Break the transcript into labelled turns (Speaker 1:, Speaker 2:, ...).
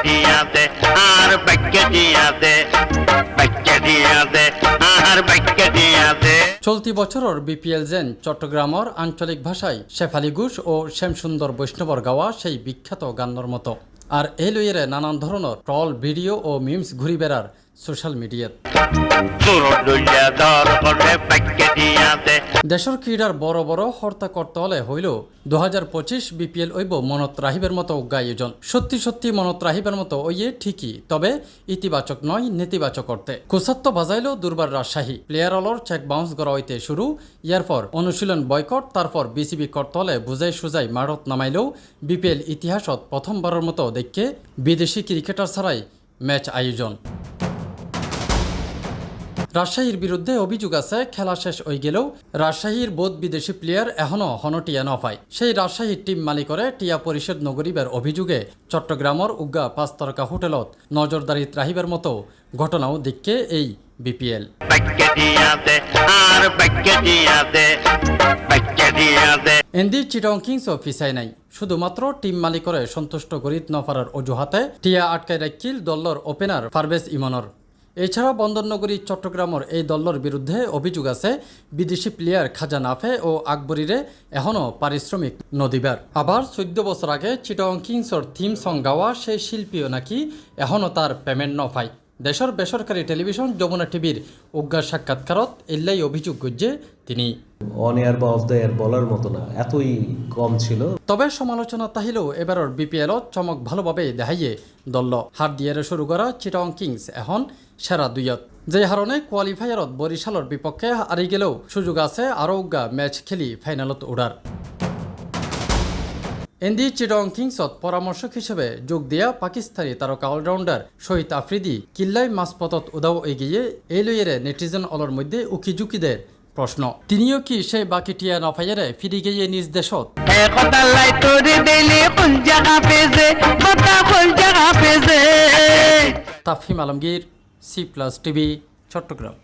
Speaker 1: দিয়া দে আর বাক্য দিয়া দে বাক্য দিয়া দে আর বাক্য দিয়া দে।
Speaker 2: চলতি বছরের বিপিএল জেন চট্টগ্রামের আঞ্চলিক ভাষায় শেফালি ঘোষ ও শ্যামসুন্দর বৈষ্ণবর গাওয়া সেই বিখ্যাত গান্নর মতো। আর এই লইয়েরে নানান ধরনের ট্রল ভিডিও ও মিমস ঘুরি বেড়ার সোশ্যাল মিডিয়াত। দেশের ক্রীড়ার বড় বড় হর্তা করতে হলে হইল 2025 বিপিএল ওইব মনত রাহিবের মতো আয়োজন। সত্যি সত্যি মনত রাহিবের মতো ওইয়ে ঠিকই, তবে ইতিবাচক নয় নেতিবাচক করতে। কুসাত্ত বাজাইল দুর্বার রাজশাহী প্লেয়ার অলর চেক বাউন্স করা হইতে শুরু, ইয়ারপর অনুশীলন বয়কট, তারপর বিসিবি করতে হলে বুঝাই সুজাই মারত নামাইলেও বিপিএল ইতিহাসত প্রথমবারের মতো দেখে বিদেশি ক্রিকেটার ছাড়াই ম্যাচ আয়োজন। রাজশাহীর বিরুদ্ধে অভিযোগ আছে খেলা শেষ হয়ে গেলেও রাজশাহীর বোধ বিদেশি প্লেয়ার এখনও হনটিয়া ন পায়। সেই রাজশাহীর টিম মালিকরে টিয়া পরিষদ নগরীবের অভিযোগে চট্টগ্রামের উগ্গা 5 তারকা হোটেলত নজরদারিত রাহিবের মতো ঘটনাও দেখে এই বিপিএল। এন্দি চিটং কিংস ও ফিসাই নাই, শুধুমাত্র টিম মালিকরে সন্তুষ্ট করিত নফারার অজুহাতে টিয়া আটকায় রাখিল দল্লর ওপেনার পারভেজ ইমনের। এছাড়া বন্দরনগরী চট্টগ্রামের এই দলের বিরুদ্ধে অভিযোগ আছে বিদেশি প্লেয়ার খাজা নাফে ও আকবরীরে এখনও পারিশ্রমিক নদিবার। আবার 14 বছর আগে চিটং কিংসর থিম সং গাওয়া সেই শিল্পীও নাকি এখনও তার পেমেন্ট ন পায়। দেশের বেসরকারি টেলিভিশন যমুনা টিভির উগ্গার সাক্ষাৎকারত এল্লাই অভিযোগ করছে তিনি
Speaker 3: অন এয়ার বা অফ দ্য এয়ার বলার মতো না, এতই কম ছিল।
Speaker 2: তবে সমালোচনা তাহিলেও এবারের বিপিএলত চমক ভালোভাবে দেখাইয়ে দল হাত দিয়ে শুরু করা চিটং কিংস এখন সেরা দুইয়ত। যে হারণে কোয়ালিফায়ারত বরিশালের বিপক্ষে হারি গেলেও সুযোগ আছে আরও উগ্গা ম্যাচ খেলি ফাইনালত উড়ার। এন্দি চিটং কিংসত পরামর্শক হিসেবে যোগ দিয়া পাকিস্তানি তারকা অলরাউন্ডার শহীদ আফ্রিদি কিল্লাই মাঝপথত উদাও এগিয়ে এই লইয়েরে নেটিজেন অলর মধ্যে উকিঝুঁকিদের প্রশ্ন, তিনিও কি সেই বাকি টিয়া নফাইয়ারে ফিরে গিয়ে নিজ দেশত? তাফহিম আলমগীর, C+ টিভি, চট্টগ্রাম।